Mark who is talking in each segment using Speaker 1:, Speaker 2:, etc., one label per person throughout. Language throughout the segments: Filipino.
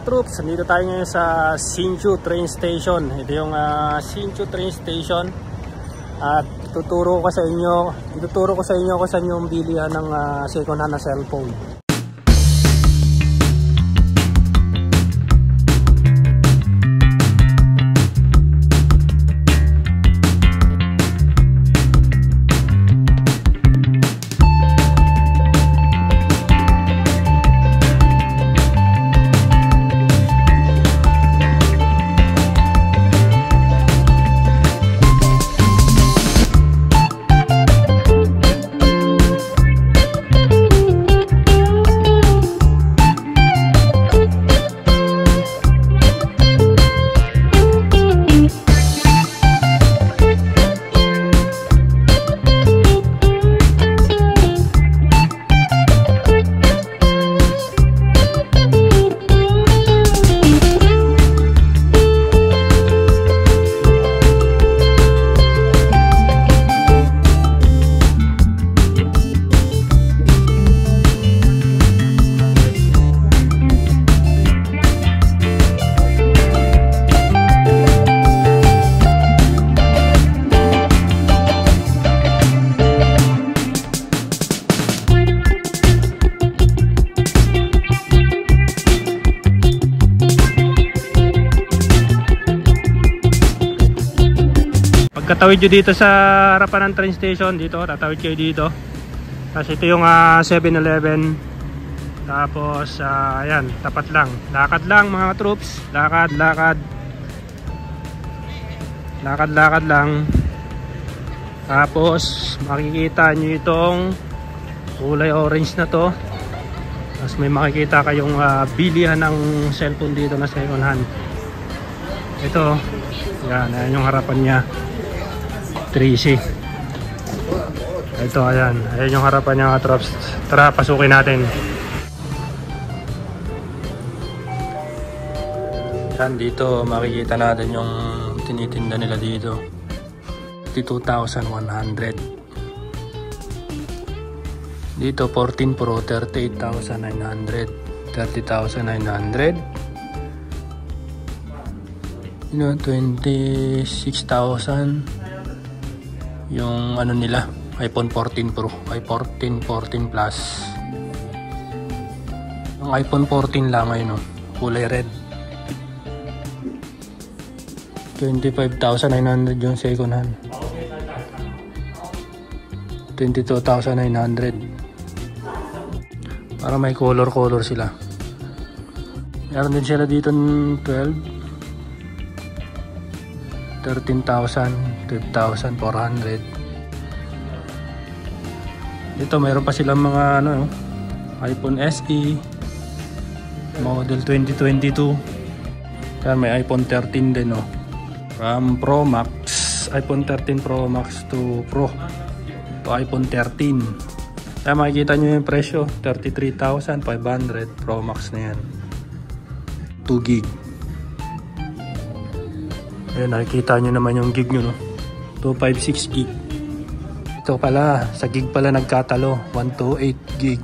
Speaker 1: troops, nandito tayo ngayon sa Hsinchu train station. Ito yung Hsinchu train station. At ituturo ko sa inyo kung saan yung bilihan ng second hand na cellphone. Tatawid nyo dito sa harapan ng train station. Dito, tatawid kayo dito. Tapos ito yung 7-Eleven. Tapos ayan, tapat lang. Lakad lang mga troops. Lakad lang. Tapos makikita nyo itong kulay orange na to. Tapos may makikita kayong bilihan ng cellphone dito na second hand. Ito, yan, ayan yung harapan niya. 3C. Ito, ayan yung harapan niya mga troops. Tara, pasukin natin. Yan, dito makikita natin yung tinitinda nila dito. 52,100. Dito 14 Pro 38,900. 30,900. You know, 26,000. Yung ano nila, iPhone 14 Pro, iPhone 14 Plus. Yung iPhone 14 lang ngayon, kulay red. 25,900 yung second hand. 22,900. Para may color sila. Meron din sila dito ng 12. 13,000, 12,400. Dito mayroon pa silang mga iPhone SE model 2022. Kaya may iPhone 13 din from Pro Max, iPhone 13 Pro Max to Pro to iPhone 13. Kaya makikita nyo yung presyo, 33,500 Pro Max na yan. 2 gig. Ayan, nakikita nyo naman yung gig nyo, 256 gig. Ito pala, sa gig pala nagkatalo, 128 gig,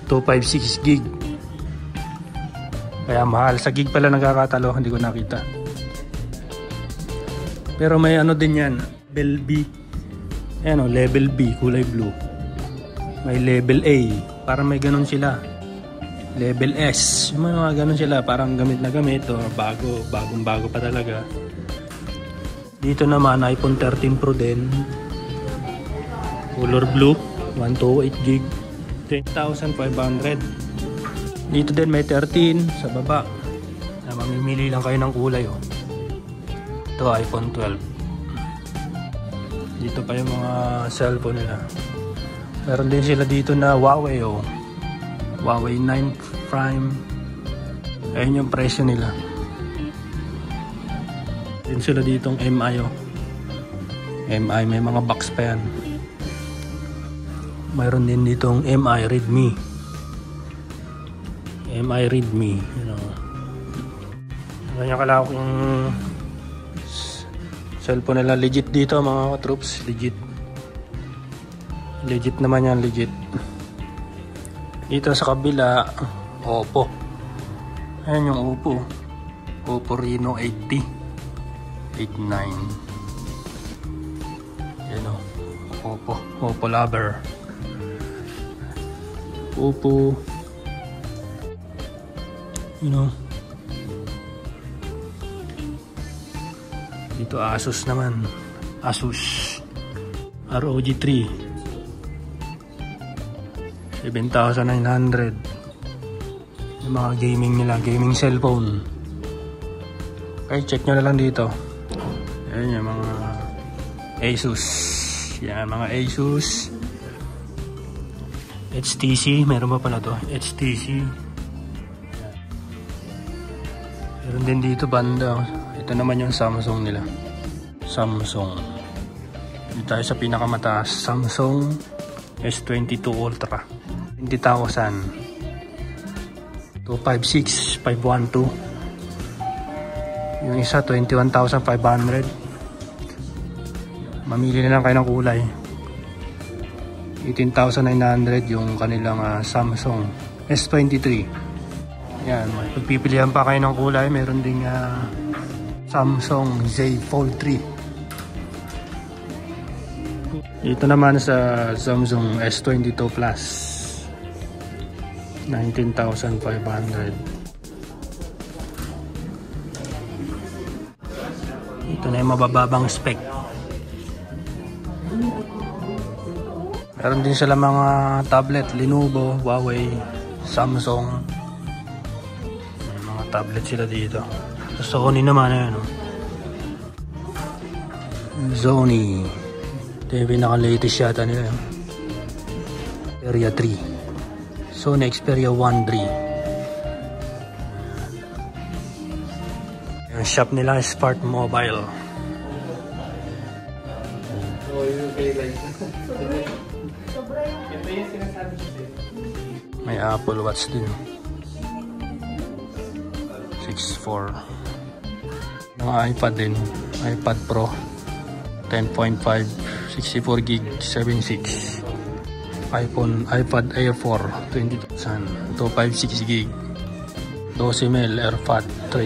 Speaker 1: 256 gig. Kaya mahal, sa gig pala nagkakatalo, hindi ko nakita. Pero may din yan, level B. Ayan level B, kulay blue. May level A, parang may ganun sila. Level S, yung mga ganun sila, parang gamit na gamit o bagong bago pa talaga. Dito naman iPhone 13 Pro din, color blue, 128 gig, 10,500. Dito din may 13 sa baba. Mamimili lang kayo ng kulay Ito iPhone 12. Dito pa yung mga cellphone nila. Meron din sila dito na Huawei Huawei 9 Prime. Ayun yung presyo nila. Din sila ditong MI MI, may mga box pa yan. Mayroon din ditong MI Redmi. Ganyan kalawak yung cellphone nila. Legit dito mga troops, legit naman yan, legit. Dito sa kabila, Oppo Ayan yung Oppo. Oppo Reno 80. 89. Ayan o. Oppo. Oppo lover. Oppo. You know. Dito Asus naman. Asus. ROG 3. 7,900. Yung mga gaming nila. Gaming cellphone. Okay, check nyo na lang dito. Ayan yung mga Asus. Yan, mga Asus. HTC. Meron ba pala to? HTC. Meron din dito banda. Ito naman yung Samsung nila. Samsung. Dito tayo sa pinakamataas. Samsung S22 Ultra. 20,000. 256, 512. Yung isa 21,500. Mamili na lang kayo ng kulay. 18,900 yung kanilang Samsung S23. Yan, pagpipilihan pa kayo ng kulay, meron ding Samsung Z Fold 3. Dito naman sa Samsung S22 Plus, 19,500. Ito na yung mabababang spec. Meron din sila mga tablet, Lenovo, Huawei, Samsung. May mga tablet sila dito. Sa Sony naman, ayan o. Sony. Ito yung pinaka-latest yata nila. Xperia 3. Sony Xperia 1 3. Yung shop nila is Smart Mobile. May Apple Watch din. 6.4. Mga iPad din. iPad Pro 10.5 64 gig 7.6. iPad Air 4 20,000 256 gig 12 ml AirPod 3.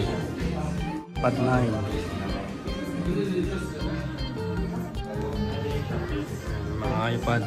Speaker 1: iPad 9. Mga iPad.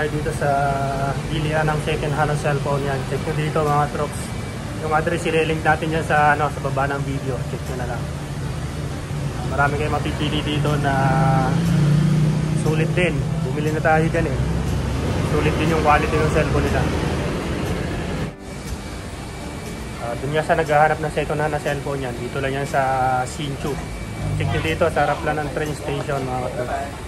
Speaker 1: Dito sa bilihan ng second hand ng cellphone yan. Check nyo dito mga troops. Yung address i-link natin yan sa, sa baba ng video. Check nyo na lang. Marami kayong mapipili dito na sulit din. Bumili na tayo dyan eh. Sulit din yung quality ng cellphone nila. Dun nga sa naghahanap ng second hand na cellphone yan. Dito lang yan sa Hsinchu. Check nyo dito sa harap lang ng train station mga troops.